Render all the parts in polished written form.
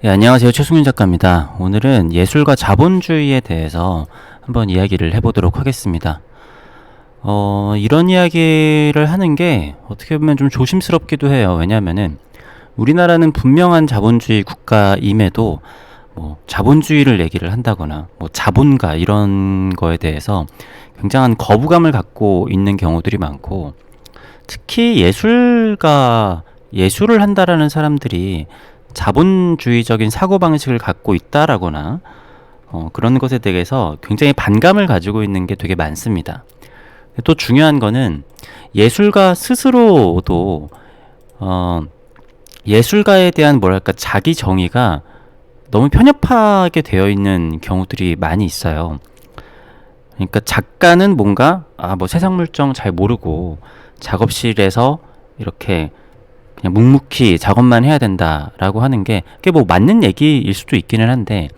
예, 안녕하세요. 최승윤 작가입니다. 오늘은 예술과 자본주의에 대해서 한번 이야기를 해보도록 하겠습니다. 이런 이야기를 하는 게 어떻게 보면 좀 조심스럽기도 해요. 왜냐하면은 우리나라는 분명한 자본주의 국가임에도 뭐 자본주의를 얘기를 한다거나 뭐 자본가 이런 거에 대해서 굉장한 거부감을 갖고 있는 경우들이 많고, 특히 예술을 한다라는 사람들이 자본주의적인 사고방식을 갖고 있다라거나 그런 것에 대해서 굉장히 반감을 가지고 있는 게 되게 많습니다. 또 중요한 거는 예술가 스스로도 예술가에 대한 뭐랄까 자기 정의가 너무 편협하게 되어 있는 경우들이 많이 있어요. 그러니까 작가는 뭔가 뭐 세상 물정 잘 모르고 작업실에서 이렇게 그냥 묵묵히 작업만 해야 된다라고 하는 게 그게 뭐 맞는 얘기일 수도 있기는 한데,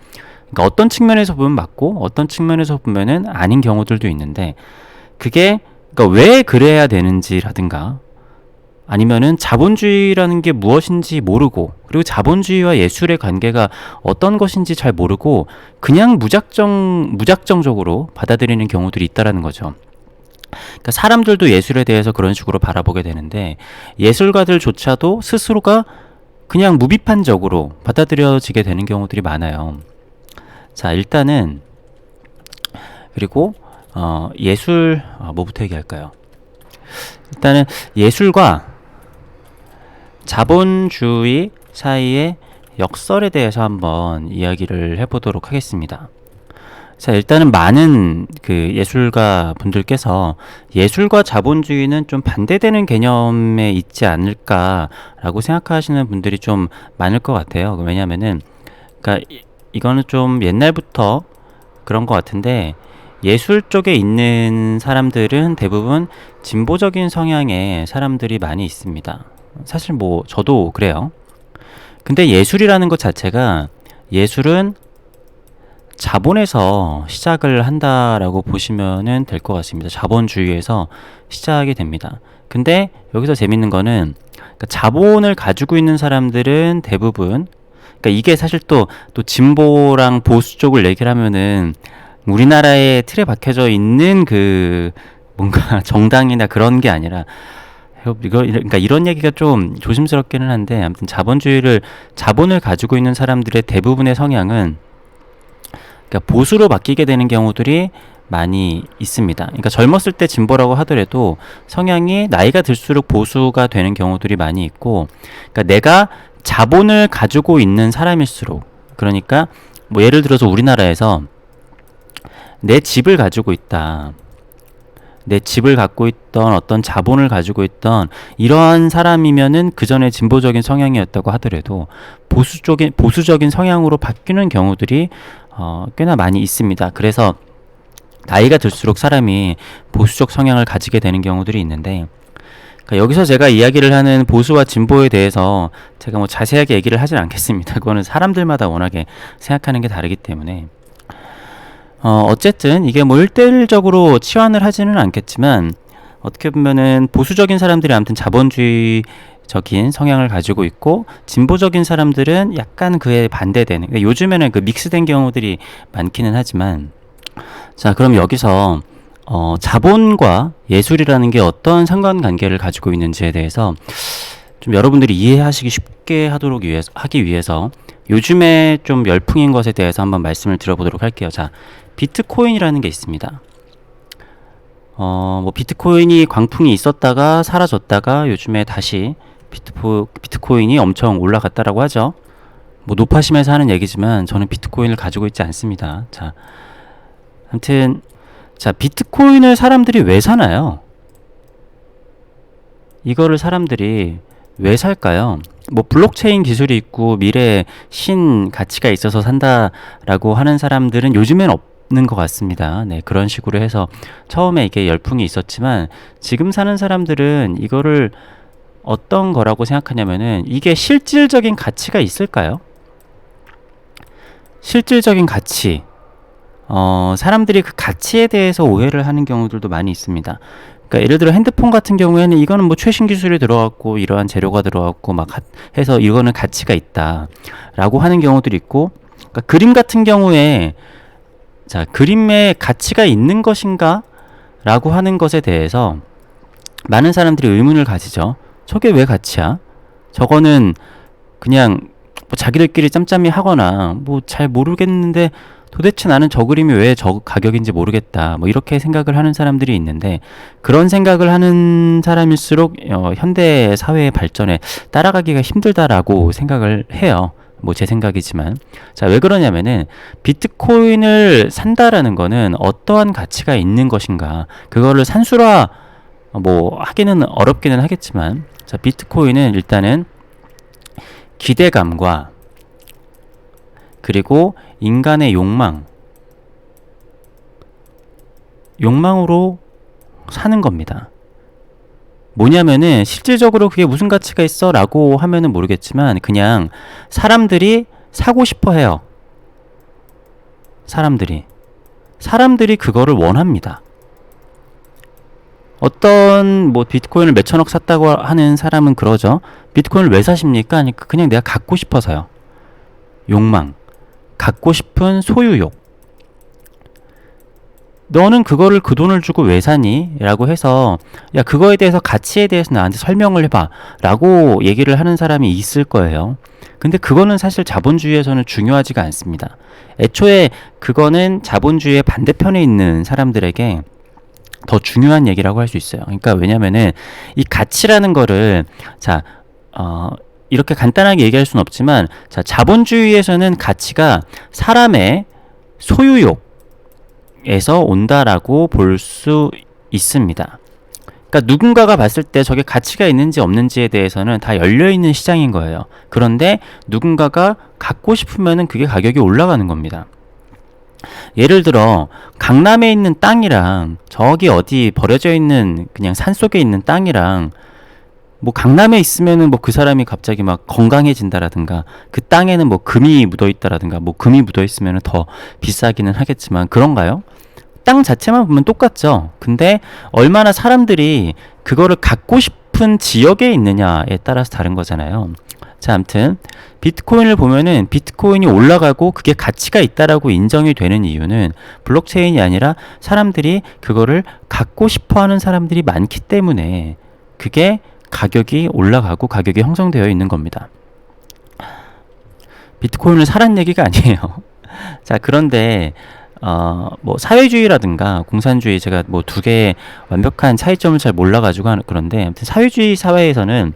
그러니까 어떤 측면에서 보면 맞고 어떤 측면에서 보면은 아닌 경우들도 있는데, 그게 그러니까 왜 그래야 되는지라든가 아니면은 자본주의라는 게 무엇인지 모르고, 그리고 자본주의와 예술의 관계가 어떤 것인지 잘 모르고 그냥 무작정적으로 받아들이는 경우들이 있다라는 거죠. 그러니까 사람들도 예술에 대해서 그런 식으로 바라보게 되는데, 예술가들조차도 스스로가 그냥 무비판적으로 받아들여지게 되는 경우들이 많아요. 자, 일단은 그리고 뭐부터 얘기할까요? 일단은 예술과 자본주의 사이의 역설에 대해서 한번 이야기를 해보도록 하겠습니다. 자, 일단은 많은 그 예술가 분들께서 예술과 자본주의는 좀 반대되는 개념에 있지 않을까라고 생각하시는 분들이 좀 많을 것 같아요. 왜냐면은, 그러니까 이거는 좀 옛날부터 그런 것 같은데, 예술 쪽에 있는 사람들은 대부분 진보적인 성향의 사람들이 많이 있습니다. 사실 뭐 저도 그래요. 근데 예술이라는 것 자체가, 예술은 자본에서 시작을 한다라고 보시면은 될 것 같습니다. 자본주의에서 시작이 됩니다. 근데 여기서 재밌는 거는, 그러니까 자본을 가지고 있는 사람들은 대부분, 그러니까 이게 사실 또 진보랑 보수 쪽을 얘기를 하면은 우리나라에 틀에 박혀져 있는 그 뭔가 정당이나 그런 게 아니라, 그러니까 이런 얘기가 좀 조심스럽기는 한데, 아무튼 자본을 가지고 있는 사람들의 대부분의 성향은 그러니까 보수로 바뀌게 되는 경우들이 많이 있습니다. 그러니까 젊었을 때 진보라고 하더라도 성향이 나이가 들수록 보수가 되는 경우들이 많이 있고, 그러니까 내가 자본을 가지고 있는 사람일수록, 그러니까 뭐 예를 들어서 우리나라에서 내 집을 가지고 있다, 내 집을 갖고 있던 어떤 자본을 가지고 있던 이러한 사람이면은 그 전에 진보적인 성향이었다고 하더라도 보수적인 성향으로 바뀌는 경우들이 꽤나 많이 있습니다. 그래서 나이가 들수록 사람이 보수적 성향을 가지게 되는 경우들이 있는데, 그러니까 여기서 제가 이야기를 하는 보수와 진보에 대해서 제가 뭐 자세하게 얘기를 하진 않겠습니다. 그거는 사람들마다 워낙에 생각하는 게 다르기 때문에. 어쨌든 이게 뭐 1대1적으로 치환을 하지는 않겠지만, 어떻게 보면은 보수적인 사람들이 아무튼 자본주의적인 성향을 가지고 있고, 진보적인 사람들은 약간 그에 반대되는, 그러니까 요즘에는 그 믹스된 경우들이 많기는 하지만, 자, 그럼 여기서 자본과 예술이라는 게 어떤 상관관계를 가지고 있는지에 대해서 좀 여러분들이 이해하시기 쉽게 하기 위해서 요즘에 좀 열풍인 것에 대해서 한번 말씀을 드려보도록 할게요. 자, 비트코인이라는 게 있습니다. 뭐 비트코인이 광풍이 있었다가 사라졌다가 요즘에 다시 비트코인이 엄청 올라갔다라고 하죠. 뭐 노파심에서 하는 얘기지만 저는 비트코인을 가지고 있지 않습니다. 자, 아무튼 자, 비트코인을 사람들이 왜 사나요? 이거를 사람들이 왜 살까요? 뭐 블록체인 기술이 있고 미래에 신 가치가 있어서 산다라고 하는 사람들은 요즘엔 없는 것 같습니다. 네, 그런 식으로 해서 처음에 이게 열풍이 있었지만, 지금 사는 사람들은 이거를 어떤 거라고 생각하냐면은, 이게 실질적인 가치가 있을까요? 실질적인 가치. 사람들이 그 가치에 대해서 오해를 하는 경우들도 많이 있습니다. 그러니까 예를 들어 핸드폰 같은 경우에는 이거는 뭐 최신 기술이 들어갔고 이러한 재료가 들어갔고 막 해서 이거는 가치가 있다라고 하는 경우들이 있고, 그러니까 그림 같은 경우에 자, 그림에 가치가 있는 것인가? 라고 하는 것에 대해서 많은 사람들이 의문을 가지죠. 저게 왜 가치야? 저거는 그냥 뭐 자기들끼리 짬짬이 하거나 뭐 잘 모르겠는데 도대체 나는 저 그림이 왜 저 가격인지 모르겠다. 뭐 이렇게 생각을 하는 사람들이 있는데, 그런 생각을 하는 사람일수록 현대 사회의 발전에 따라가기가 힘들다라고 생각을 해요. 뭐 제 생각이지만. 자, 왜 그러냐면은 비트코인을 산다라는 거는 어떠한 가치가 있는 것인가, 그거를 산술화 뭐 하기는 어렵기는 하겠지만, 자, 비트코인은 일단은 기대감과 그리고 인간의 욕망으로 사는 겁니다. 뭐냐면은 실질적으로 그게 무슨 가치가 있어? 라고 하면은 모르겠지만 그냥 사람들이 사고 싶어 해요. 사람들이 그거를 원합니다. 어떤 뭐 비트코인을 몇천억 샀다고 하는 사람은 그러죠. 비트코인을 왜 사십니까? 그냥 내가 갖고 싶어서요. 욕망, 갖고 싶은 소유욕. 너는 그거를 그 돈을 주고 왜 사니? 라고 해서 야, 그거에 대해서 가치에 대해서 나한테 설명을 해봐 라고 얘기를 하는 사람이 있을 거예요. 근데 그거는 사실 자본주의에서는 중요하지가 않습니다. 애초에 그거는 자본주의의 반대편에 있는 사람들에게 더 중요한 얘기라고 할 수 있어요. 그러니까 왜냐면은 이 가치라는 거를 이렇게 간단하게 얘기할 수는 없지만, 자, 자본주의에서는 가치가 사람의 소유욕에서 온다라고 볼 수 있습니다. 그러니까 누군가가 봤을 때 저게 가치가 있는지 없는지에 대해서는 다 열려있는 시장인 거예요. 그런데 누군가가 갖고 싶으면은 그게 가격이 올라가는 겁니다. 예를 들어 강남에 있는 땅이랑 저기 어디 버려져 있는 그냥 산속에 있는 땅이랑, 뭐 강남에 있으면은 뭐 그 사람이 갑자기 막 건강해진다라든가, 그 땅에는 뭐 금이 묻어 있다라든가, 뭐 금이 묻어 있으면은 더 비싸기는 하겠지만, 그런가요? 땅 자체만 보면 똑같죠. 근데 얼마나 사람들이 그거를 갖고 싶은 지역에 있느냐에 따라서 다른 거잖아요. 자, 아무튼 비트코인을 보면은 비트코인이 올라가고 그게 가치가 있다라고 인정이 되는 이유는 블록체인이 아니라 사람들이 그거를 갖고 싶어 하는 사람들이 많기 때문에 그게 가격이 올라가고 가격이 형성되어 있는 겁니다. 비트코인을 사란 얘기가 아니에요. 자, 그런데 뭐 사회주의라든가 공산주의, 제가 뭐 두 개의 완벽한 차이점을 잘 몰라가지고 그런데, 아무튼 사회주의 사회에서는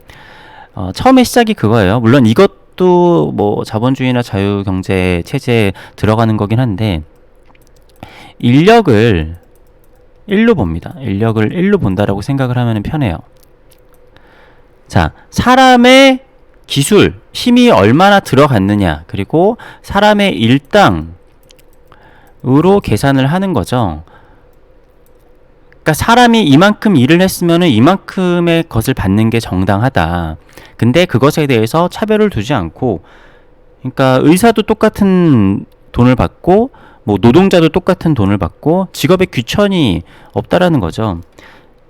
처음에 시작이 그거예요. 물론 이것도 뭐 자본주의나 자유경제 체제에 들어가는 거긴 한데, 인력을 일로 봅니다. 인력을 일로 본다라고 생각을 하면 편해요. 자, 사람의 기술, 힘이 얼마나 들어갔느냐, 그리고 사람의 일당으로 계산을 하는 거죠. 그러니까 사람이 이만큼 일을 했으면 이만큼의 것을 받는 게 정당하다. 근데 그것에 대해서 차별을 두지 않고, 그러니까 의사도 똑같은 돈을 받고 뭐 노동자도 똑같은 돈을 받고 직업에 귀천이 없다라는 거죠.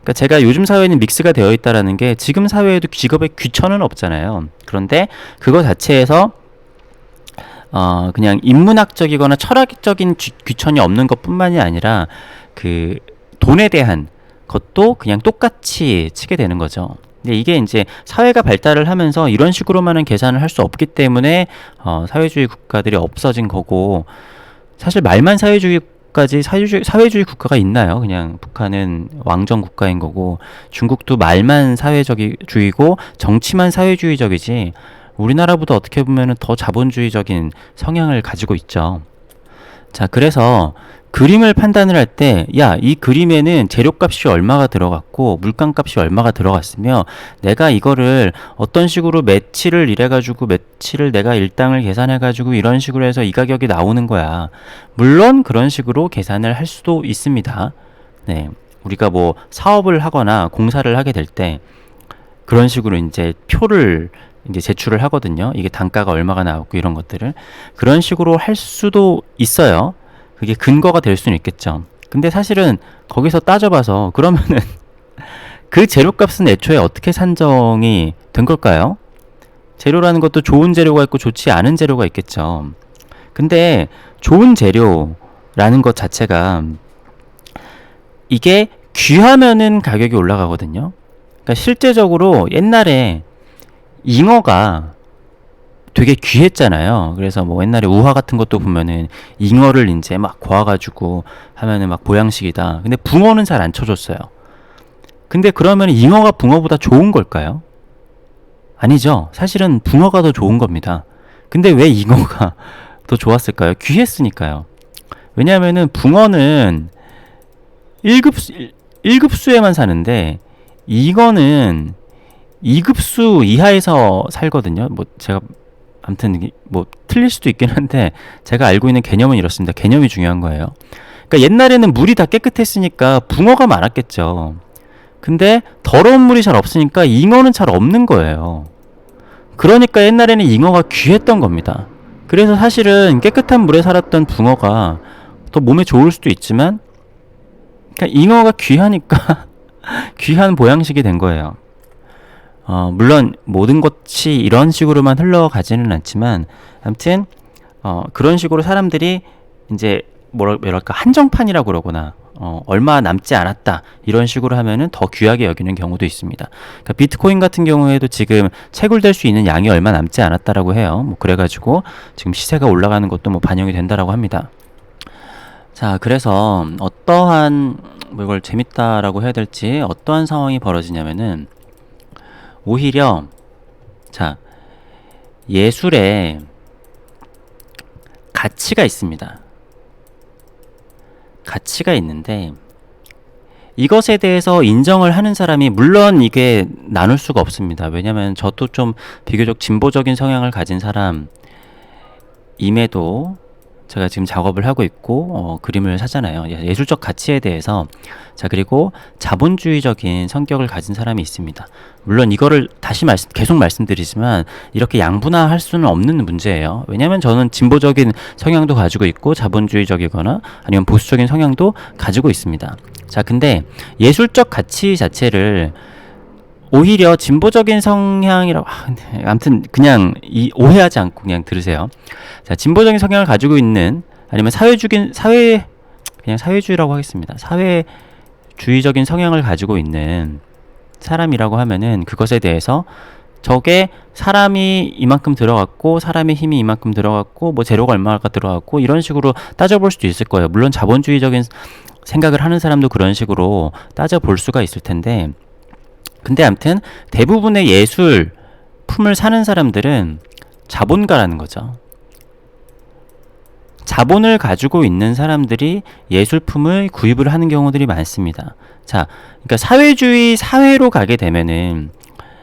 그러니까 제가 요즘 사회는 믹스가 되어 있다라는 게, 지금 사회에도 직업에 귀천은 없잖아요. 그런데 그거 자체에서 그냥 인문학적이거나 철학적인 귀천이 없는 것뿐만이 아니라 그 돈에 대한 것도 그냥 똑같이 치게 되는 거죠. 근데 이게 이제 사회가 발달을 하면서 이런 식으로만은 계산을 할 수 없기 때문에 사회주의 국가들이 없어진 거고, 사실 말만 사회주의까지 사회주의 국가가 있나요? 그냥 북한은 왕정 국가인 거고, 중국도 말만 사회주의고 정치만 사회주의적이지, 우리나라보다 어떻게 보면은 더 자본주의적인 성향을 가지고 있죠. 자, 그래서 그림을 판단을 할 때, 야, 이 그림에는 재료값이 얼마가 들어갔고 물감값이 얼마가 들어갔으며 내가 이거를 어떤 식으로 며칠을 일해가지고 며칠을 내가 일당을 계산해가지고 이런 식으로 해서 이 가격이 나오는 거야. 물론 그런 식으로 계산을 할 수도 있습니다. 네, 우리가 뭐 사업을 하거나 공사를 하게 될 때 그런 식으로 이제 표를 이제 제출을 하거든요. 이게 단가가 얼마가 나왔고 이런 것들을 그런 식으로 할 수도 있어요. 그게 근거가 될 수는 있겠죠. 근데 사실은 거기서 따져봐서 그러면은 그 재료값은 애초에 어떻게 산정이 된 걸까요? 재료라는 것도 좋은 재료가 있고 좋지 않은 재료가 있겠죠. 근데 좋은 재료라는 것 자체가 이게 귀하면은 가격이 올라가거든요. 그러니까 실제적으로 옛날에 잉어가 되게 귀했잖아요. 그래서 뭐 옛날에 우화 같은 것도 보면은 잉어를 이제 막 구워가지고 하면은 막 보양식이다. 근데 붕어는 잘 안 쳐줬어요. 근데 그러면 잉어가 붕어보다 좋은 걸까요? 아니죠. 사실은 붕어가 더 좋은 겁니다. 근데 왜 잉어가 더 좋았을까요? 귀했으니까요. 왜냐하면은 붕어는 1급수, 1급수에만 사는데 잉어는 2급수 이하에서 살거든요. 뭐 제가 아무튼 뭐 틀릴 수도 있긴 한데 제가 알고 있는 개념은 이렇습니다. 개념이 중요한 거예요. 그러니까 옛날에는 물이 다 깨끗했으니까 붕어가 많았겠죠. 근데 더러운 물이 잘 없으니까 잉어는 잘 없는 거예요. 그러니까 옛날에는 잉어가 귀했던 겁니다. 그래서 사실은 깨끗한 물에 살았던 붕어가 더 몸에 좋을 수도 있지만 그러니까 잉어가 귀하니까 귀한 보양식이 된 거예요. 물론 모든 것이 이런 식으로만 흘러가지는 않지만 아무튼 그런 식으로 사람들이 이제 뭐랄까 한정판이라고 그러거나 얼마 남지 않았다 이런 식으로 하면은 더 귀하게 여기는 경우도 있습니다. 그러니까 비트코인 같은 경우에도 지금 채굴될 수 있는 양이 얼마 남지 않았다라고 해요. 뭐 그래가지고 지금 시세가 올라가는 것도 뭐 반영이 된다라고 합니다. 자, 그래서 어떠한 뭐 이걸 재밌다라고 해야 될지 어떠한 상황이 벌어지냐면은 오히려 자 예술에 가치가 있습니다. 가치가 있는데 이것에 대해서 인정을 하는 사람이 물론 이게 나눌 수가 없습니다. 왜냐하면 저도 좀 비교적 진보적인 성향을 가진 사람임에도 제가 지금 작업을 하고 있고 그림을 사잖아요. 예술적 가치에 대해서 자 그리고 자본주의적인 성격을 가진 사람이 있습니다. 물론 이거를 다시 계속 말씀드리지만 이렇게 양분화할 수는 없는 문제예요. 왜냐하면 저는 진보적인 성향도 가지고 있고 자본주의적이거나 아니면 보수적인 성향도 가지고 있습니다. 자 근데 예술적 가치 자체를 오히려 진보적인 성향이라고 아무튼 그냥 오해하지 않고 그냥 들으세요. 자, 진보적인 성향을 가지고 있는 아니면 그냥 사회주의라고 하겠습니다. 사회주의적인 성향을 가지고 있는 사람이라고 하면은 그것에 대해서 저게 사람이 이만큼 들어갔고 사람의 힘이 이만큼 들어갔고 뭐 재료가 얼마가 들어갔고 이런 식으로 따져볼 수도 있을 거예요. 물론 자본주의적인 생각을 하는 사람도 그런 식으로 따져볼 수가 있을 텐데 근데 아무튼 대부분의 예술품을 사는 사람들은 자본가라는 거죠. 자본을 가지고 있는 사람들이 예술품을 구입을 하는 경우들이 많습니다. 자, 그러니까 사회주의 사회로 가게 되면은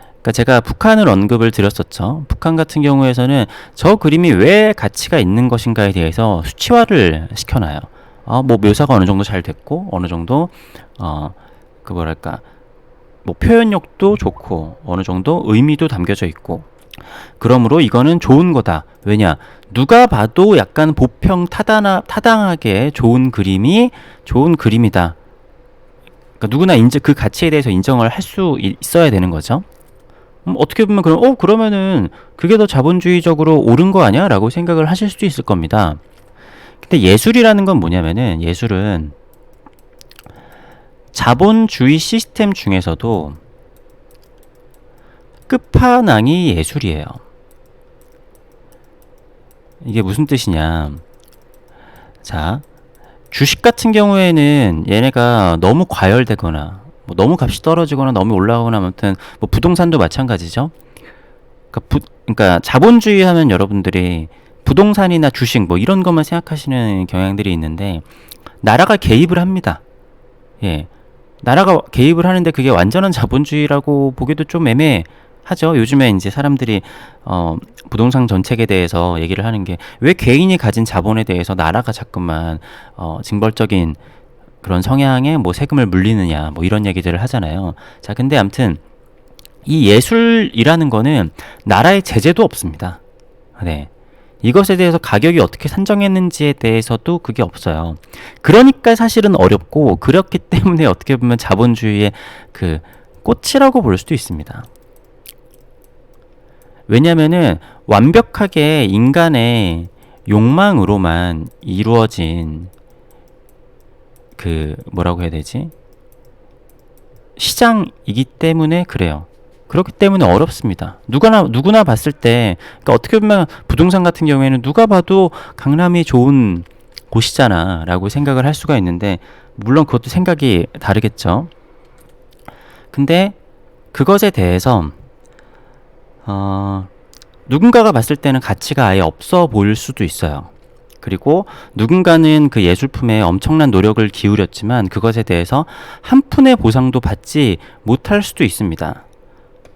그러니까 제가 북한을 언급을 드렸었죠. 북한 같은 경우에서는 저 그림이 왜 가치가 있는 것인가에 대해서 수치화를 시켜놔요. 뭐 묘사가 어느 정도 잘 됐고 어느 정도 그 뭐랄까 뭐 표현력도 좋고 어느 정도 의미도 담겨져 있고 그러므로 이거는 좋은 거다. 왜냐? 누가 봐도 약간 보평 타당하게 좋은 그림이 좋은 그림이다. 그러니까 누구나 그 가치에 대해서 인정을 할 수 있어야 되는 거죠. 어떻게 보면 그러면은 그게 더 자본주의적으로 옳은 거 아니야? 라고 생각을 하실 수도 있을 겁니다. 근데 예술이라는 건 뭐냐면은 예술은 자본주의 시스템 중에서도 끝판왕이 예술이에요. 이게 무슨 뜻이냐. 자, 주식 같은 경우에는 얘네가 너무 과열되거나 뭐 너무 값이 떨어지거나 너무 올라가거나 아무튼 뭐 부동산도 마찬가지죠. 그러니까 자본주의 하면 여러분들이 부동산이나 주식 뭐 이런 것만 생각하시는 경향들이 있는데 나라가 개입을 합니다. 예. 나라가 개입을 하는데 그게 완전한 자본주의라고 보기도 좀 애매하죠. 요즘에 이제 사람들이 부동산 정책에 대해서 얘기를 하는 게 왜 개인이 가진 자본에 대해서 나라가 자꾸만 징벌적인 그런 성향에 뭐 세금을 물리느냐 뭐 이런 얘기들을 하잖아요. 자, 근데 아무튼 이 예술이라는 거는 나라의 제재도 없습니다. 네. 이것에 대해서 가격이 어떻게 산정했는지에 대해서도 그게 없어요. 그러니까 사실은 어렵고, 그렇기 때문에 어떻게 보면 자본주의의 그 꽃이라고 볼 수도 있습니다. 왜냐면은 완벽하게 인간의 욕망으로만 이루어진 그 뭐라고 해야 되지? 시장이기 때문에 그래요. 그렇기 때문에 어렵습니다. 누구나 봤을 때, 그러니까 어떻게 보면 부동산 같은 경우에는 누가 봐도 강남이 좋은 곳이잖아 라고 생각을 할 수가 있는데, 물론 그것도 생각이 다르겠죠. 근데 그것에 대해서 누군가가 봤을 때는 가치가 아예 없어 보일 수도 있어요. 그리고 누군가는 그 예술품에 엄청난 노력을 기울였지만 그것에 대해서 한 푼의 보상도 받지 못할 수도 있습니다.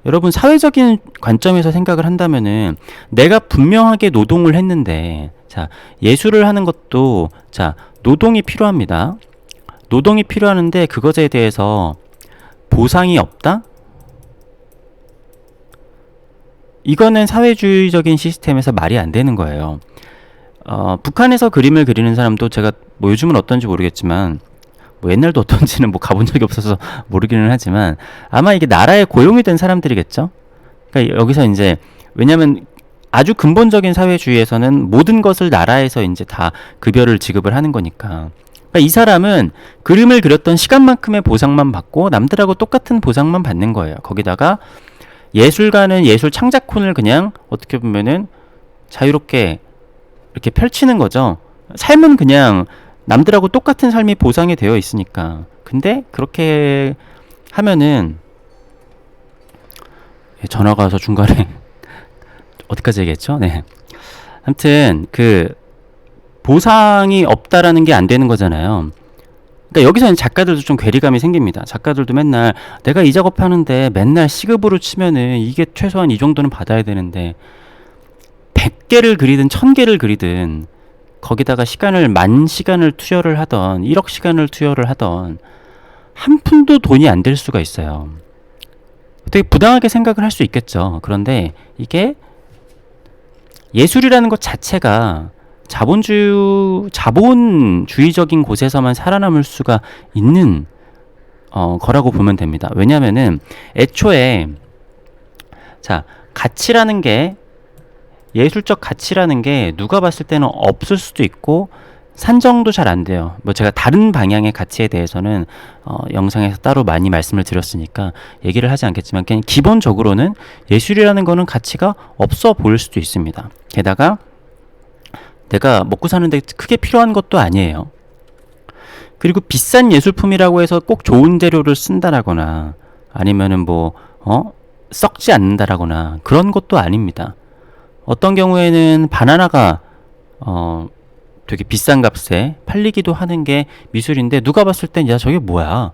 여러분, 사회적인 관점에서 생각을 한다면은 내가 분명하게 노동을 했는데, 자, 예술을 하는 것도, 자, 노동이 필요합니다. 노동이 필요하는데 그것에 대해서 보상이 없다? 이거는 사회주의적인 시스템에서 말이 안 되는 거예요. 북한에서 그림을 그리는 사람도 제가 뭐 요즘은 어떤지 모르겠지만, 뭐 옛날도 어떤지는 뭐 가본 적이 없어서 모르기는 하지만, 아마 이게 나라에 고용이 된 사람들이겠죠? 그러니까 여기서 이제, 왜냐면 아주 근본적인 사회주의에서는 모든 것을 나라에서 이제 다 급여를 지급을 하는 거니까. 그러니까 이 사람은 그림을 그렸던 시간만큼의 보상만 받고 남들하고 똑같은 보상만 받는 거예요. 거기다가 예술가는 예술 창작권을 그냥 어떻게 보면은 자유롭게 이렇게 펼치는 거죠. 삶은 그냥 남들하고 똑같은 삶이 보상이 되어 있으니까. 근데 그렇게 하면은, 전화가 와서 중간에 어디까지 얘기했죠? 네. 아무튼 그 보상이 없다라는 게 안 되는 거잖아요. 그러니까 여기서는 작가들도 좀 괴리감이 생깁니다. 작가들도 맨날 내가 이 작업하는데 맨날 시급으로 치면은 이게 최소한 이 정도는 받아야 되는데, 100개를 그리든 1000개를 그리든 거기다가 시간을 10,000시간을 투여를 하던 1억 시간을 투여를 하던 한 푼도 돈이 안 될 수가 있어요. 되게 부당하게 생각을 할 수 있겠죠. 그런데 이게 예술이라는 것 자체가 자본주의적인 곳에서만 살아남을 수가 있는 거라고 보면 됩니다. 왜냐면은 애초에, 자, 가치라는 게, 예술적 가치라는 게 누가 봤을 때는 없을 수도 있고 산정도 잘 안 돼요. 뭐 제가 다른 방향의 가치에 대해서는 영상에서 따로 많이 말씀을 드렸으니까 얘기를 하지 않겠지만, 그냥 기본적으로는 예술이라는 거는 가치가 없어 보일 수도 있습니다. 게다가 내가 먹고 사는데 크게 필요한 것도 아니에요. 그리고 비싼 예술품이라고 해서 꼭 좋은 재료를 쓴다라거나 아니면은 뭐 썩지 않는다라거나 그런 것도 아닙니다. 어떤 경우에는 바나나가 되게 비싼 값에 팔리기도 하는 게 미술인데, 누가 봤을 땐 야, 저게 뭐야?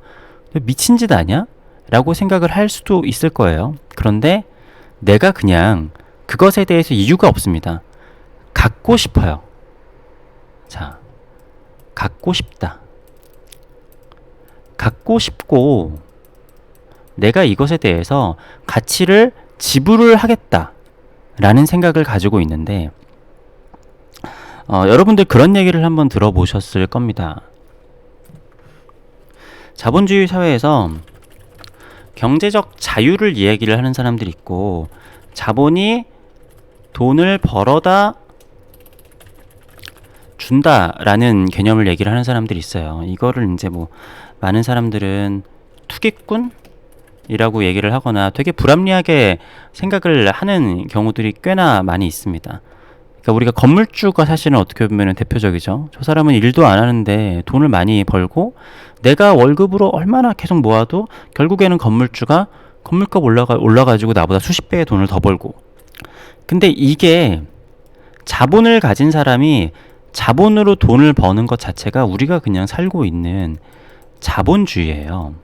미친 짓 아니야? 라고 생각을 할 수도 있을 거예요. 그런데 내가 그냥 그것에 대해서 이유가 없습니다. 갖고 싶어요. 자, 갖고 싶다. 갖고 싶고 내가 이것에 대해서 가치를 지불을 하겠다 라는 생각을 가지고 있는데, 여러분들 그런 얘기를 한번 들어보셨을 겁니다. 자본주의 사회에서 경제적 자유를 이야기를 하는 사람들이 있고, 자본이 돈을 벌어다 준다라는 개념을 얘기를 하는 사람들이 있어요. 이거를 이제 뭐 많은 사람들은 투기꾼이라고 얘기를 하거나 되게 불합리하게 생각을 하는 경우들이 꽤나 많이 있습니다. 그러니까 우리가 건물주가 사실은 어떻게 보면 대표적이죠. 저 사람은 일도 안 하는데 돈을 많이 벌고 내가 월급으로 얼마나 계속 모아도 결국에는 건물주가 건물값 올라가지고 나보다 수십 배의 돈을 더 벌고. 근데 이게 자본을 가진 사람이 자본으로 돈을 버는 것 자체가 우리가 그냥 살고 있는 자본주의예요.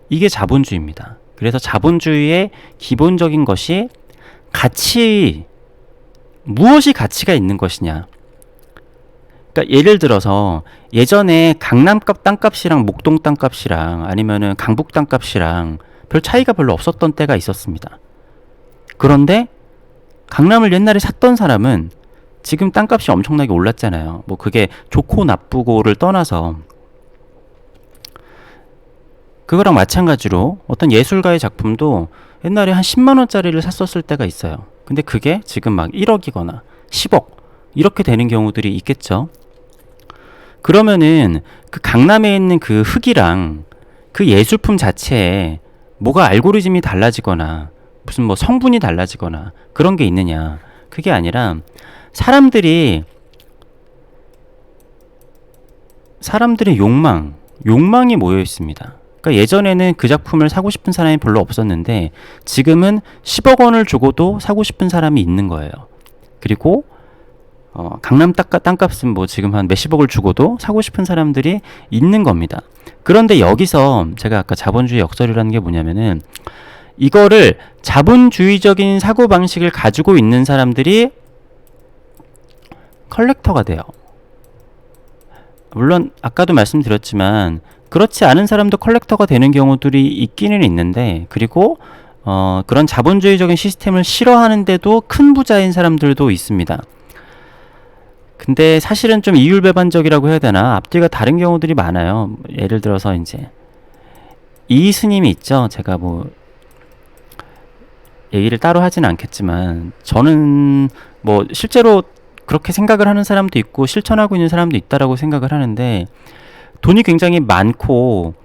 이게 자본주의입니다. 그래서 자본주의의 기본적인 것이 무엇이 가치가 있는 것이냐. 그러니까 예를 들어서 예전에 강남 땅값이랑 목동 땅값이랑 아니면은 강북 땅값이랑 별 차이가 별로 없었던 때가 있었습니다. 그런데 강남을 옛날에 샀던 사람은 지금 땅값이 엄청나게 올랐잖아요. 뭐 그게 좋고 나쁘고를 떠나서 그거랑 마찬가지로 어떤 예술가의 작품도 옛날에 한 10만 원짜리를 샀었을 때가 있어요. 근데 그게 지금 막 1억이거나 10억 이렇게 되는 경우들이 있겠죠. 그러면은 그 강남에 있는 그 흙이랑 그 예술품 자체에 뭐가 알고리즘이 달라지거나 무슨 뭐 성분이 달라지거나 그런 게 있느냐. 그게 아니라 사람들이 사람들의 욕망이 모여 있습니다. 그러니까 예전에는 그 작품을 사고 싶은 사람이 별로 없었는데 지금은 10억 원을 주고도 사고 싶은 사람이 있는 거예요. 그리고 강남 땅값은 뭐 지금 한 몇십억을 주고도 사고 싶은 사람들이 있는 겁니다. 그런데 여기서 제가 아까 자본주의 역설이라는 게 뭐냐면은 이거를 자본주의적인 사고방식을 가지고 있는 사람들이 컬렉터가 돼요. 물론 아까도 말씀드렸지만 그렇지 않은 사람도 컬렉터가 되는 경우들이 있기는 있는데 그리고 그런 자본주의적인 시스템을 싫어하는데도 큰 부자인 사람들도 있습니다. 근데 사실은 좀 이율배반적이라고 해야 되나 앞뒤가 다른 경우들이 많아요. 예를 들어서 이제 이 스님이 있죠. 제가 뭐 얘기를 따로 하진 않겠지만 저는 뭐 실제로 그렇게 생각을 하는 사람도 있고 실천하고 있는 사람도 있다라고 생각을 하는데 돈이 굉장히 많고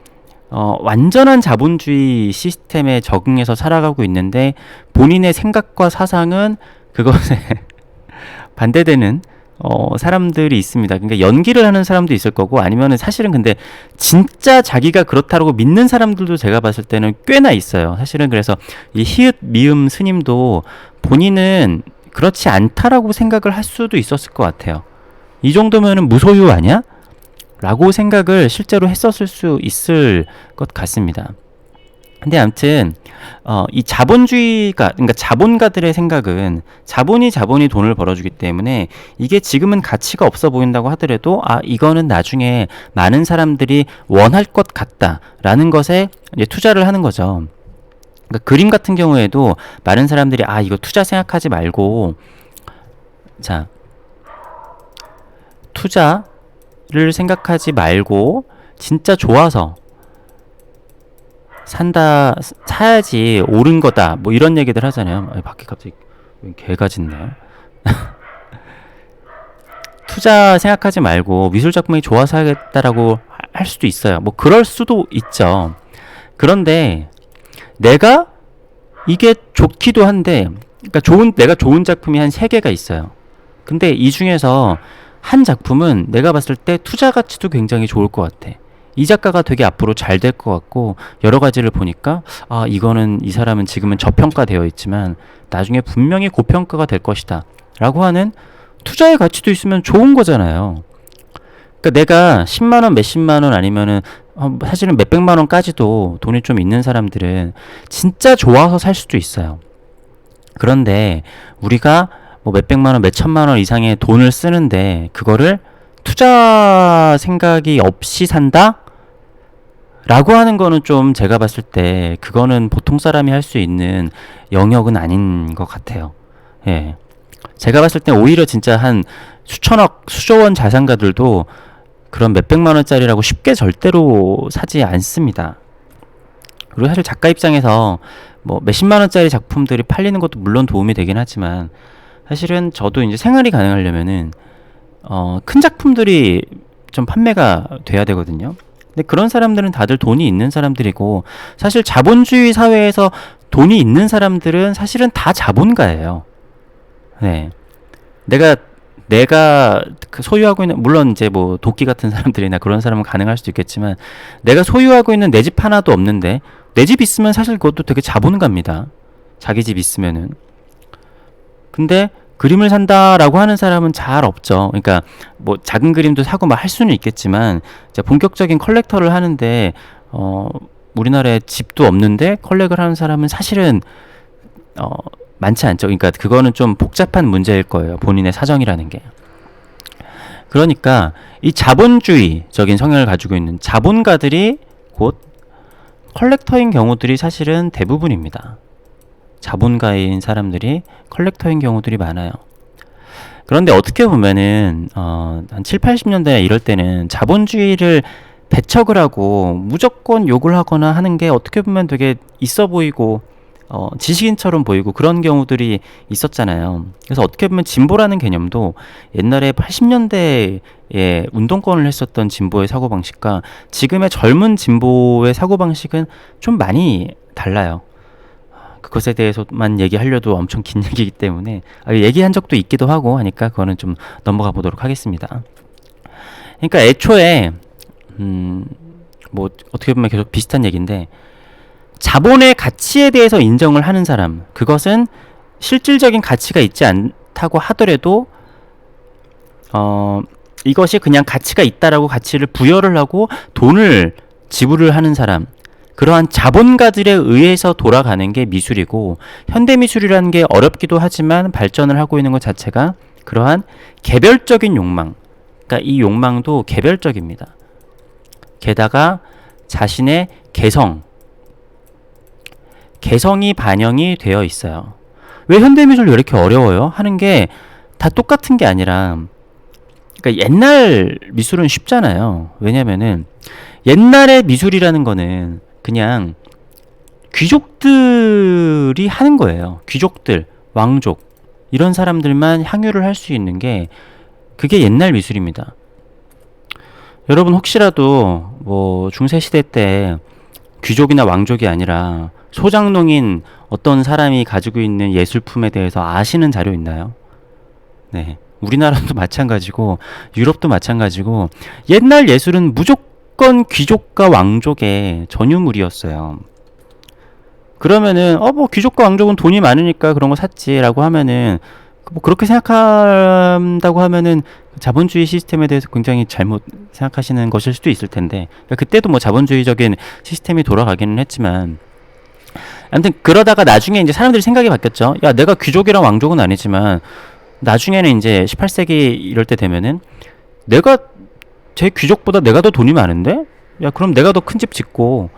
완전한 자본주의 시스템에 적응해서 살아가고 있는데 본인의 생각과 사상은 그것에 반대되는 사람들이 있습니다. 그러니까 연기를 하는 사람도 있을 거고 아니면은 사실은 근데 진짜 자기가 그렇다고 믿는 사람들도 제가 봤을 때는 꽤나 있어요. 사실은 그래서 이 히읗 미음 스님도 본인은 그렇지 않다라고 생각을 할 수도 있었을 것 같아요. 이 정도면은 무소유 아니야? 라고 생각을 실제로 했었을 수 있을 것 같습니다. 근데 아무튼 이 자본주의가 그러니까 자본가들의 생각은 자본이 돈을 벌어주기 때문에 이게 지금은 가치가 없어 보인다고 하더라도 이거는 나중에 많은 사람들이 원할 것 같다라는 것에 이제 투자를 하는 거죠. 그러니까 그림 같은 경우에도 많은 사람들이 이거 투자 생각하지 말고 자 투자를 생각하지 말고 진짜 좋아서 사야지 옳은 거다 뭐 이런 얘기들 하잖아요. 밖에 갑자기 개가 짖네요. 투자 생각하지 말고 미술 작품이 좋아서 하겠다라고 할 수도 있어요. 뭐 그럴 수도 있죠. 그런데 내가 이게 좋기도 한데 그러니까 내가 좋은 작품이 한 3개가 있어요. 근데 이 중에서 한 작품은 내가 봤을 때 투자 가치도 굉장히 좋을 것 같아. 이 작가가 되게 앞으로 잘 될 것 같고 여러 가지를 보니까 이거는 이 사람은 지금은 저평가되어 있지만 나중에 분명히 고평가가 될 것이다 라고 하는 투자의 가치도 있으면 좋은 거잖아요. 그러니까 내가 10만원 몇십만원 아니면은 사실은 몇백만원까지도 돈이 좀 있는 사람들은 진짜 좋아서 살 수도 있어요. 그런데 우리가 뭐 몇백만원 몇천만원 이상의 돈을 쓰는데 그거를 투자 생각이 없이 산다? 라고 하는 거는 좀 제가 봤을 때 그거는 보통 사람이 할 수 있는 영역은 아닌 것 같아요. 예. 제가 봤을 때 오히려 진짜 한 수천억, 수조원 자산가들도 그런 몇백만 원짜리라고 쉽게 절대로 사지 않습니다. 그리고 사실 작가 입장에서 뭐 몇십만 원짜리 작품들이 팔리는 것도 물론 도움이 되긴 하지만 사실은 저도 이제 생활이 가능하려면은 큰 작품들이 좀 판매가 돼야 되거든요. 근데 그런 사람들은 다들 돈이 있는 사람들이고 사실 자본주의 사회에서 돈이 있는 사람들은 사실은 다 자본가예요. 네. 내가 그 소유하고 있는 물론 이제 뭐 도끼 같은 사람들이나 그런 사람은 가능할 수도 있겠지만 내가 소유하고 있는 내 집 하나도 없는데 내 집 있으면 사실 그것도 되게 자본가입니다. 자기 집 있으면은. 근데 그림을 산다라고 하는 사람은 잘 없죠. 그러니까 뭐 작은 그림도 사고 막 할 수는 있겠지만 이제 본격적인 컬렉터를 하는데 우리나라에 집도 없는데 컬렉을 하는 사람은 사실은 많지 않죠. 그러니까 그거는 좀 복잡한 문제일 거예요. 본인의 사정이라는 게. 그러니까 이 자본주의적인 성향을 가지고 있는 자본가들이 곧 컬렉터인 경우들이 사실은 대부분입니다. 자본가인 사람들이 컬렉터인 경우들이 많아요. 그런데 어떻게 보면은 한 7, 80년대 이럴 때는 자본주의를 배척을 하고 무조건 욕을 하거나 하는 게 어떻게 보면 되게 있어 보이고 지식인처럼 보이고 그런 경우들이 있었잖아요. 그래서 어떻게 보면 진보라는 개념도 옛날에 80년대에 운동권을 했었던 진보의 사고방식과 지금의 젊은 진보의 사고방식은 좀 많이 달라요. 그것에 대해서만 얘기하려도 엄청 긴 얘기이기 때문에 얘기한 적도 있기도 하고 하니까 그거는 좀 넘어가 보도록 하겠습니다. 그러니까 애초에 뭐 어떻게 보면 계속 비슷한 얘기인데 자본의 가치에 대해서 인정을 하는 사람, 그것은 실질적인 가치가 있지 않다고 하더라도 이것이 그냥 가치가 있다라고 가치를 부여를 하고 돈을 지불을 하는 사람, 그러한 자본가들에 의해서 돌아가는 게 미술이고, 현대미술이라는 게 어렵기도 하지만 발전을 하고 있는 것 자체가 그러한 개별적인 욕망, 그러니까 이 욕망도 개별적입니다. 게다가 자신의 개성이 반영이 되어 있어요. 왜 현대미술 왜 이렇게 어려워요? 하는 게 다 똑같은 게 아니라, 그러니까 옛날 미술은 쉽잖아요. 왜냐면은 옛날의 미술이라는 거는 그냥 귀족들이 하는 거예요. 귀족들, 왕족 이런 사람들만 향유를 할 수 있는 게 그게 옛날 미술입니다. 여러분 혹시라도 뭐 중세시대 때 귀족이나 왕족이 아니라 소장농인 어떤 사람이 가지고 있는 예술품에 대해서 아시는 자료 있나요? 네. 우리나라도 마찬가지고 유럽도 마찬가지고 옛날 예술은 무조건 귀족과 왕족의 전유물이었어요. 그러면은 뭐 귀족과 왕족은 돈이 많으니까 그런 거 샀지라고 하면은 뭐 그렇게 생각한다고 하면은 자본주의 시스템에 대해서 굉장히 잘못 생각하시는 것일 수도 있을 텐데, 그러니까 그때도 뭐 자본주의적인 시스템이 돌아가기는 했지만, 아무튼 그러다가 나중에 이제 사람들이 생각이 바뀌었죠. 야, 내가 귀족이랑 왕족은 아니지만 나중에는 이제 18세기 이럴 때 되면은 내가 제 귀족보다 내가 더 돈이 많은데? 야, 그럼 내가 더 큰 집 짓고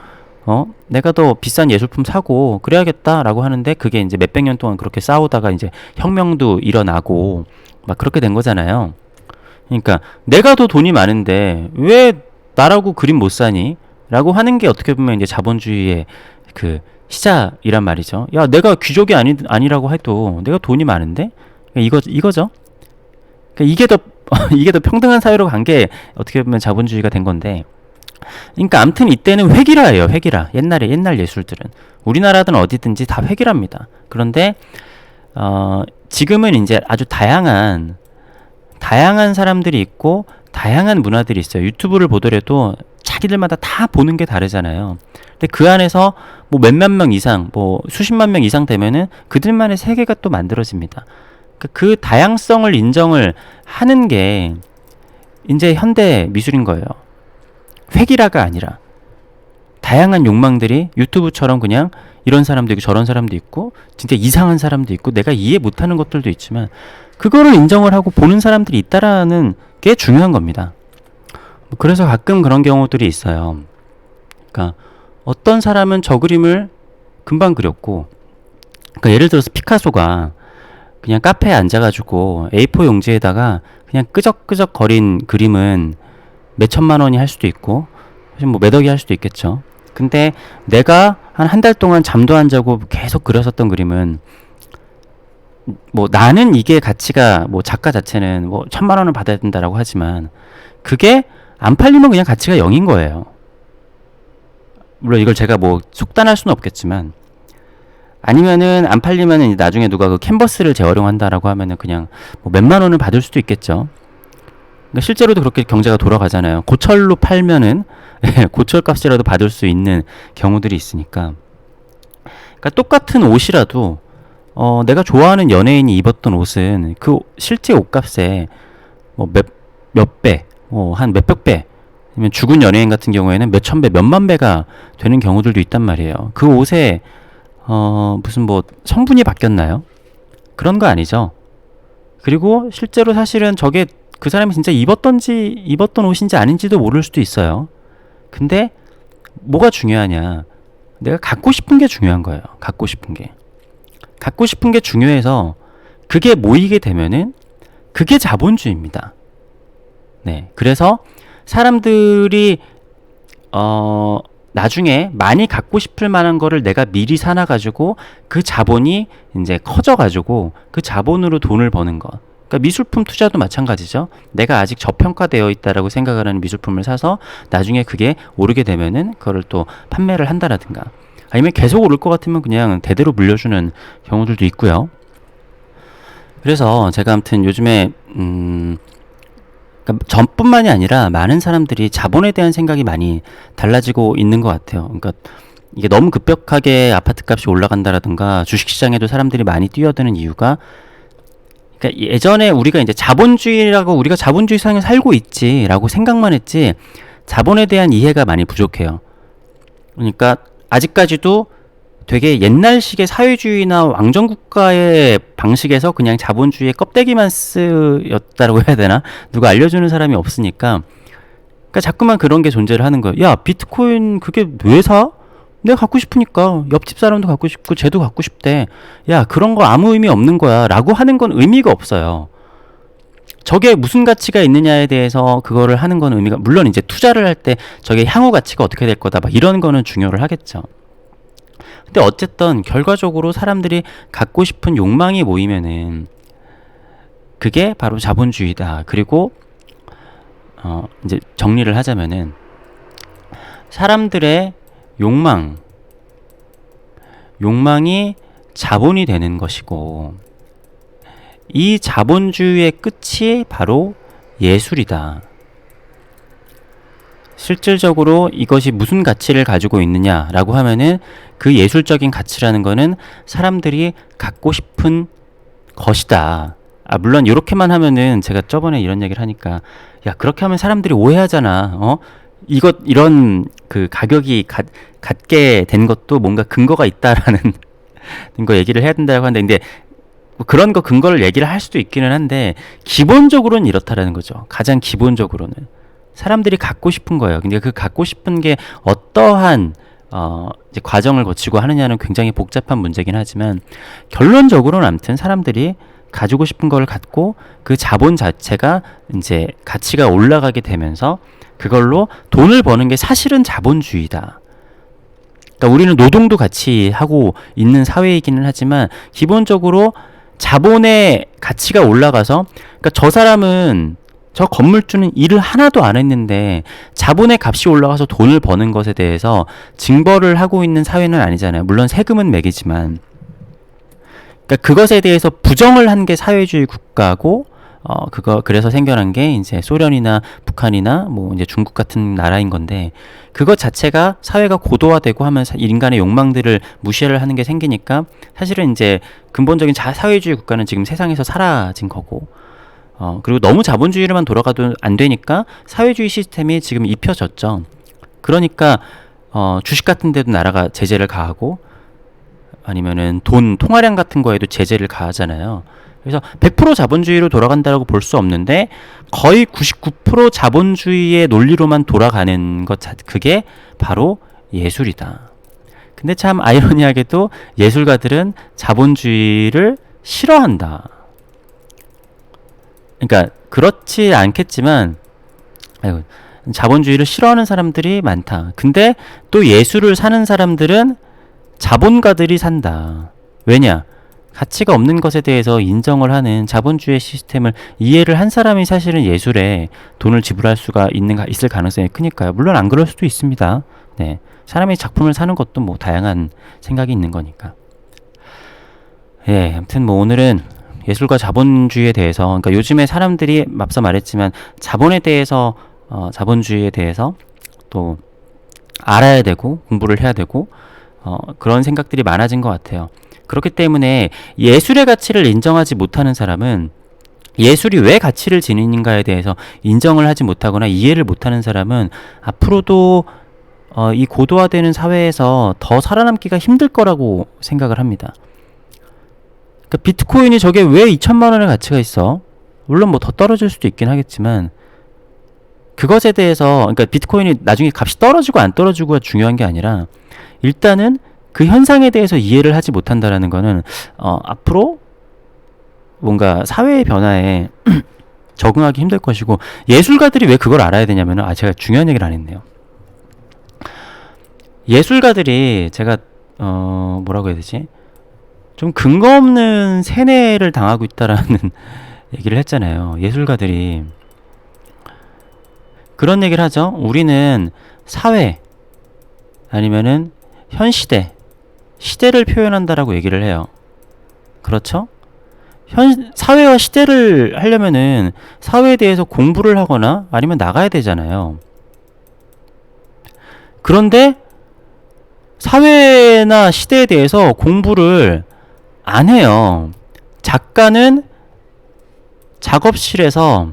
내가 더 비싼 예술품 사고 그래야겠다라고 하는데, 그게 이제 몇백 년 동안 그렇게 싸우다가 이제 혁명도 일어나고 막 그렇게 된 거잖아요. 그러니까 내가 더 돈이 많은데 왜 나라고 그림 못 사니? 라고 하는 게 어떻게 보면 이제 자본주의의 그 시작이란 말이죠. 야, 내가 귀족이 아니라고 해도 내가 돈이 많은데? 이거죠. 그러니까 이게 더 이게 더 평등한 사회로 간 게 어떻게 보면 자본주의가 된 건데, 그러니까 암튼 이때는 회기라예요. 회기라. 옛날 예술들은 우리나라든 어디든지 다 회기랍니다. 그런데 지금은 이제 아주 다양한 사람들이 있고 다양한 문화들이 있어요. 유튜브를 보더라도 자기들마다 다 보는 게 다르잖아요. 근데 그 안에서 뭐 몇몇 명 이상, 뭐 수십만 명 이상 되면은 그들만의 세계가 또 만들어집니다. 그 다양성을 인정을 하는 게 이제 현대 미술인 거예요. 회기라가 아니라 다양한 욕망들이 유튜브처럼 그냥 이런 사람도 있고 저런 사람도 있고 진짜 이상한 사람도 있고 내가 이해 못하는 것들도 있지만 그거를 인정을 하고 보는 사람들이 있다라는 게 중요한 겁니다. 그래서 가끔 그런 경우들이 있어요. 그러니까 어떤 사람은 저 그림을 금방 그렸고, 그러니까 예를 들어서 피카소가 그냥 카페에 앉아가지고 A4 용지에다가 그냥 끄적끄적 거린 그림은 몇 천만 원이 할 수도 있고 뭐 몇 억이 할 수도 있겠죠. 근데 내가 한 달 동안 잠도 안 자고 계속 그렸었던 그림은 뭐 나는 이게 가치가 뭐 작가 자체는 뭐 1,000만 원을 받아야 된다라고 하지만 그게 안 팔리면 그냥 가치가 0인 거예요. 물론 이걸 제가 뭐 속단할 수는 없겠지만, 아니면은 안 팔리면은 나중에 누가 그 캔버스를 재활용한다라고 하면은 그냥 뭐 몇만 원을 받을 수도 있겠죠. 그러니까 실제로도 그렇게 경제가 돌아가잖아요. 고철로 팔면은 고철값이라도 받을 수 있는 경우들이 있으니까. 그러니까 똑같은 옷이라도 내가 좋아하는 연예인이 입었던 옷은 그 실제 옷값에 뭐 몇 배, 한 몇백 배, 아니면 죽은 연예인 같은 경우에는 몇천 배, 몇만 배가 되는 경우들도 있단 말이에요. 그 옷에 무슨 뭐 성분이 바뀌었나요? 그런 거 아니죠. 그리고 실제로 사실은 저게 그 사람이 진짜 입었던 옷인지 아닌지도 모를 수도 있어요. 근데 뭐가 중요하냐? 내가 갖고 싶은 게 중요한 거예요. 갖고 싶은 게. 갖고 싶은 게 중요해서 그게 모이게 되면은 그게 자본주의입니다. 네. 그래서 사람들이 나중에 많이 갖고 싶을 만한 거를 내가 미리 사놔가지고 그 자본이 이제 커져가지고 그 자본으로 돈을 버는 것. 그러니까 미술품 투자도 마찬가지죠. 내가 아직 저평가되어 있다라고 생각을 하는 미술품을 사서 나중에 그게 오르게 되면은 그거를 또 판매를 한다라든가, 아니면 계속 오를 것 같으면 그냥 대대로 물려주는 경우들도 있고요. 그래서 제가 아무튼 요즘에 그러니까 전뿐만이 아니라 많은 사람들이 자본에 대한 생각이 많이 달라지고 있는 것 같아요. 그러니까 이게 너무 급격하게 아파트 값이 올라간다라든가 주식시장에도 사람들이 많이 뛰어드는 이유가, 그러니까 예전에 우리가 이제 자본주의라고, 우리가 자본주의 세상에 살고 있지라고 생각만 했지 자본에 대한 이해가 많이 부족해요. 그러니까 아직까지도 되게 옛날식의 사회주의나 왕정국가의 방식에서 그냥 자본주의의 껍데기만 쓰였다라고 해야 되나? 누가 알려주는 사람이 없으니까, 그러니까 자꾸만 그런 게 존재를 하는 거예요. 야, 비트코인 그게 왜 사? 내가 갖고 싶으니까. 옆집 사람도 갖고 싶고 쟤도 갖고 싶대. 야, 그런 거 아무 의미 없는 거야 라고 하는 건 의미가 없어요. 저게 무슨 가치가 있느냐에 대해서 그거를 하는 건 의미가, 물론 이제 투자를 할 때 저게 향후 가치가 어떻게 될 거다 막 이런 거는 중요를 하겠죠. 근데 어쨌든 결과적으로 사람들이 갖고 싶은 욕망이 모이면은 그게 바로 자본주의다. 그리고 이제 정리를 하자면은 사람들의 욕망이 자본이 되는 것이고, 이 자본주의의 끝이 바로 예술이다. 실질적으로 이것이 무슨 가치를 가지고 있느냐라고 하면은 그 예술적인 가치라는 거는 사람들이 갖고 싶은 것이다. 물론 이렇게만 하면은, 제가 저번에 이런 얘기를 하니까 야, 그렇게 하면 사람들이 오해하잖아. 이런 그 가격이 갖게 된 것도 뭔가 근거가 있다라는 거 얘기를 해야 된다고 하는데, 근데 뭐 그런 거 근거를 얘기를 할 수도 있기는 한데 기본적으로는 이렇다라는 거죠. 가장 기본적으로는 사람들이 갖고 싶은 거예요. 근데 그 갖고 싶은 게 어떠한 이제 과정을 거치고 하느냐는 굉장히 복잡한 문제긴 하지만, 결론적으로는 아무튼 사람들이 가지고 싶은 걸 갖고 그 자본 자체가 이제 가치가 올라가게 되면서 그걸로 돈을 버는 게 사실은 자본주의다. 그러니까 우리는 노동도 같이 하고 있는 사회이기는 하지만 기본적으로 자본의 가치가 올라가서, 그러니까 저 사람은, 저 건물주는 일을 하나도 안 했는데 자본의 값이 올라가서 돈을 버는 것에 대해서 징벌을 하고 있는 사회는 아니잖아요. 물론 세금은 매기지만. 그러니까 그것에 대해서 부정을 한 게 사회주의 국가고, 그래서 생겨난 게 이제 소련이나 북한이나 뭐 이제 중국 같은 나라인 건데, 그것 자체가 사회가 고도화되고 하면서 인간의 욕망들을 무시를 하는 게 생기니까 사실은 이제 근본적인 사회주의 국가는 지금 세상에서 사라진 거고, 그리고 너무 자본주의로만 돌아가도 안 되니까 사회주의 시스템이 지금 입혀졌죠. 그러니까 주식 같은 데도 나라가 제재를 가하고, 아니면은 돈 통화량 같은 거에도 제재를 가하잖아요. 그래서 100% 자본주의로 돌아간다고 볼 수 없는데 거의 99% 자본주의의 논리로만 돌아가는 것, 그게 바로 예술이다. 근데 참 아이러니하게도 예술가들은 자본주의를 싫어한다. 그러니까 그렇지 않겠지만 자본주의를 싫어하는 사람들이 많다. 근데 또 예술을 사는 사람들은 자본가들이 산다. 왜냐? 가치가 없는 것에 대해서 인정을 하는 자본주의 시스템을 이해를 한 사람이 사실은 예술에 돈을 지불할 수가 있을 가능성이 크니까요. 물론 안 그럴 수도 있습니다. 네. 사람이 작품을 사는 것도 뭐 다양한 생각이 있는 거니까. 예, 아무튼 뭐 오늘은 예술과 자본주의에 대해서, 그러니까 요즘에 사람들이 앞서 말했지만 자본에 대해서, 자본주의에 대해서 또 알아야 되고 공부를 해야 되고 그런 생각들이 많아진 것 같아요. 그렇기 때문에 예술의 가치를 인정하지 못하는 사람은 예술이 왜 가치를 지니는가에 대해서 인정을 하지 못하거나 이해를 못하는 사람은 앞으로도 이 고도화되는 사회에서 더 살아남기가 힘들 거라고 생각을 합니다. 그러니까 비트코인이 저게 왜 2천만 원의 가치가 있어? 물론 뭐 더 떨어질 수도 있긴 하겠지만, 그것에 대해서, 그러니까 비트코인이 나중에 값이 떨어지고 안 떨어지고가 중요한 게 아니라 일단은 그 현상에 대해서 이해를 하지 못한다라는 거는 앞으로 뭔가 사회의 변화에 적응하기 힘들 것이고, 예술가들이 왜 그걸 알아야 되냐면은, 제가 중요한 얘기를 안 했네요. 예술가들이 제가 뭐라고 해야 되지? 좀 근거 없는 세뇌를 당하고 있다라는 얘기를 했잖아요. 예술가들이 그런 얘기를 하죠. 우리는 사회 아니면은 현 시대를 표현한다라고 얘기를 해요. 그렇죠? 사회와 시대를 하려면은 사회에 대해서 공부를 하거나 아니면 나가야 되잖아요. 그런데 사회나 시대에 대해서 공부를 안 해요. 작가는 작업실에서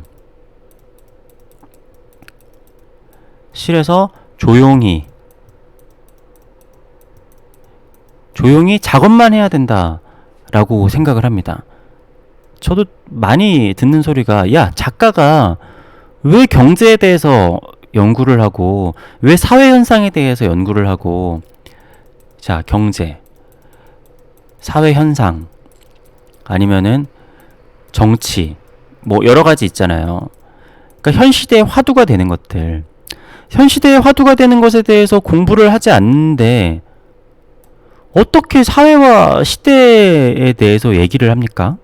조용히 작업만 해야 된다라고 생각을 합니다. 저도 많이 듣는 소리가, 야, 작가가 왜 경제에 대해서 연구를 하고 왜 사회 현상에 대해서 연구를 하고, 자, 경제, 사회 현상 아니면은 정치, 뭐 여러 가지 있잖아요. 그러니까 현 시대의 화두가 되는 것들, 현 시대의 화두가 되는 것에 대해서 공부를 하지 않는데 어떻게 사회와 시대에 대해서 얘기를 합니까?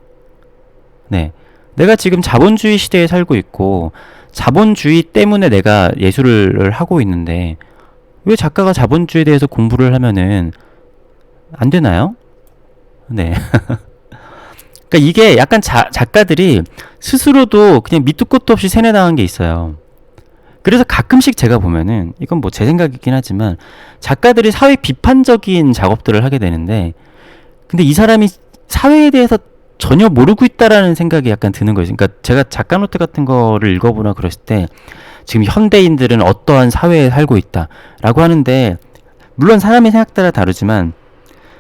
네. 내가 지금 자본주의 시대에 살고 있고 자본주의 때문에 내가 예술을 하고 있는데 왜 작가가 자본주의에 대해서 공부를 하면은 안 되나요? 네. 그러니까 이게 약간 작가들이 스스로도 그냥 밑도 끝도 없이 세뇌당한 게 있어요. 그래서 가끔씩 제가 보면은, 이건 뭐 제 생각이긴 하지만, 작가들이 사회 비판적인 작업들을 하게 되는데, 근데 이 사람이 사회에 대해서 전혀 모르고 있다라는 생각이 약간 드는 거예요. 그러니까 제가 작가 노트 같은 거를 읽어보나 그랬을 때, 지금 현대인들은 어떠한 사회에 살고 있다라고 하는데, 물론 사람의 생각 따라 다르지만,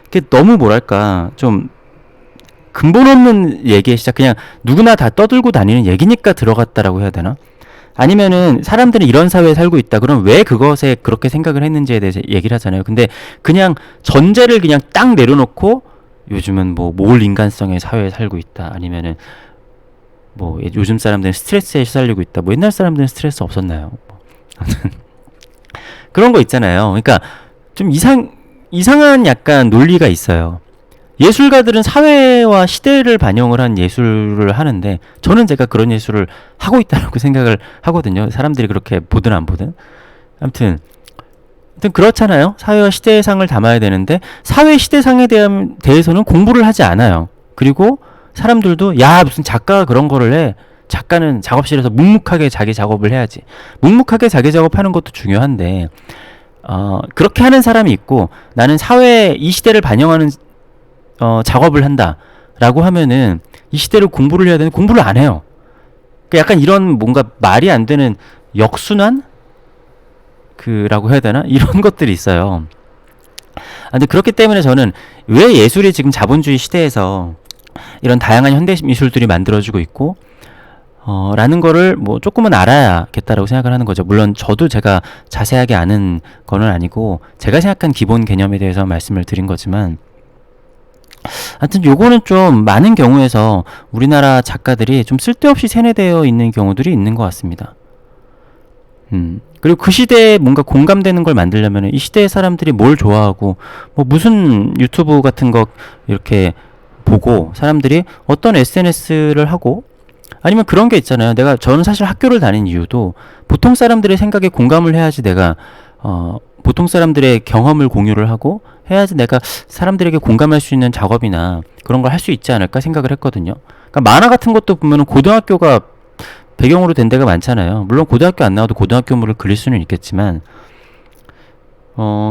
그게 너무 뭐랄까, 좀 근본 없는 얘기에 그냥 누구나 다 떠들고 다니는 얘기니까 들어갔다라고 해야 되나? 아니면은 사람들은 이런 사회에 살고 있다. 그럼 왜 그것에 그렇게 생각을 했는지에 대해서 얘기를 하잖아요. 근데 그냥 전제를 그냥 딱 내려놓고 요즘은 뭐 모을 인간성의 사회에 살고 있다. 아니면은 뭐 요즘 사람들은 스트레스에 시달리고 있다. 뭐 옛날 사람들은 스트레스 없었나요? 그런 거 있잖아요. 그러니까 좀 이상한 약간 논리가 있어요. 예술가들은 사회와 시대를 반영을 한 예술을 하는데, 저는 제가 그런 예술을 하고 있다고 생각을 하거든요. 사람들이 그렇게 보든 안 보든. 아무튼 그렇잖아요. 사회와 시대상을 담아야 되는데 사회 시대상에 대해서는 공부를 하지 않아요. 그리고 사람들도, 야, 무슨 작가가 그런 거를 해. 작가는 작업실에서 묵묵하게 자기 작업을 해야지. 묵묵하게 자기 작업하는 것도 중요한데 그렇게 하는 사람이 있고, 나는 이 시대를 반영하는 작업을 한다라고 하면은 이 시대를 공부를 해야 되는데 공부를 안 해요. 그러니까 약간 이런 뭔가 말이 안 되는 역순환? 라고 해야 되나? 이런 것들이 있어요. 근데 그렇기 때문에 저는 왜 예술이 지금 자본주의 시대에서 이런 다양한 현대 미술들이 만들어지고 있고, 라는 거를 뭐 조금은 알아야겠다라고 생각을 하는 거죠. 물론 저도 제가 자세하게 아는 거는 아니고 제가 생각한 기본 개념에 대해서 말씀을 드린 거지만, 하여튼 요거는 좀 많은 경우에서 우리나라 작가들이 좀 쓸데없이 세뇌되어 있는 경우들이 있는 것 같습니다. 그리고 그 시대에 뭔가 공감되는 걸 만들려면 이 시대의 사람들이 뭘 좋아하고 뭐 무슨 유튜브 같은 거 이렇게 보고 사람들이 어떤 SNS를 하고, 아니면 그런 게 있잖아요. 저는 사실 학교를 다닌 이유도 보통 사람들의 생각에 공감을 해야지 내가 보통 사람들의 경험을 공유를 하고 해야지 내가 사람들에게 공감할 수 있는 작업이나 그런 걸 할 수 있지 않을까 생각을 했거든요. 그러니까 만화 같은 것도 보면은 고등학교가 배경으로 된 데가 많잖아요. 물론 고등학교 안 나와도 고등학교물을 그릴 수는 있겠지만,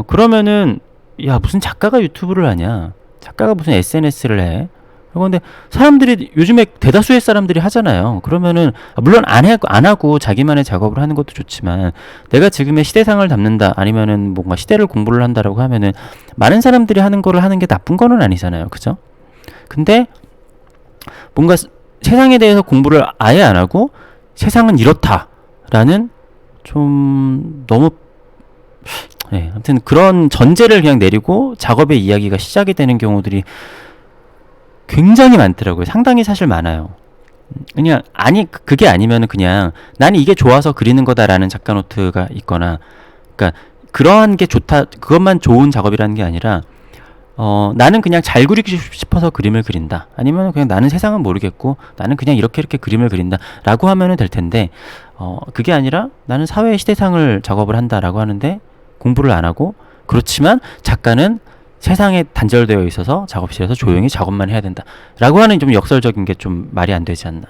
그러면은, 야, 무슨 작가가 유튜브를 하냐? 작가가 무슨 SNS를 해? 그런데 사람들이 요즘에 대다수의 사람들이 하잖아요. 그러면은 물론 안 하고 자기만의 작업을 하는 것도 좋지만, 내가 지금의 시대상을 담는다 아니면은 뭔가 시대를 공부를 한다라고 하면은 많은 사람들이 하는 거를 하는 게 나쁜 거는 아니잖아요. 그죠? 근데 뭔가 세상에 대해서 공부를 아예 안 하고 세상은 이렇다라는 좀 너무 네, 아무튼 그런 전제를 그냥 내리고 작업의 이야기가 시작이 되는 경우들이 굉장히 많더라고요. 상당히 사실 많아요. 그냥 아니 그게 아니면은 그냥 나는 이게 좋아서 그리는 거다라는 작가 노트가 있거나, 그러니까 그러한 게 좋다, 그것만 좋은 작업이라는 게 아니라 나는 그냥 잘 그리고 싶어서 그림을 그린다, 아니면 그냥 나는 세상은 모르겠고 나는 그냥 이렇게 이렇게 그림을 그린다 라고 하면은 될 텐데, 그게 아니라 나는 사회의 시대상을 작업을 한다라고 하는데 공부를 안 하고, 그렇지만 작가는 세상에 단절되어 있어서 작업실에서 조용히 작업만 해야 된다 라고 하는 좀 역설적인 게 좀 말이 안 되지 않나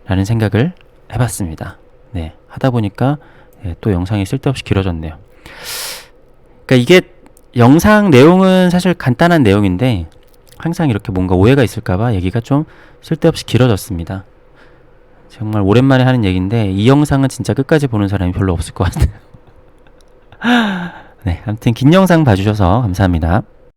라는 생각을 해봤습니다. 네, 하다 보니까 또 영상이 쓸데없이 길어졌네요. 그러니까 이게 영상 내용은 사실 간단한 내용인데 항상 이렇게 뭔가 오해가 있을까봐 얘기가 좀 쓸데없이 길어졌습니다. 정말 오랜만에 하는 얘기인데 이 영상은 진짜 끝까지 보는 사람이 별로 없을 것 같아요. 네, 아무튼 긴 영상 봐주셔서 감사합니다.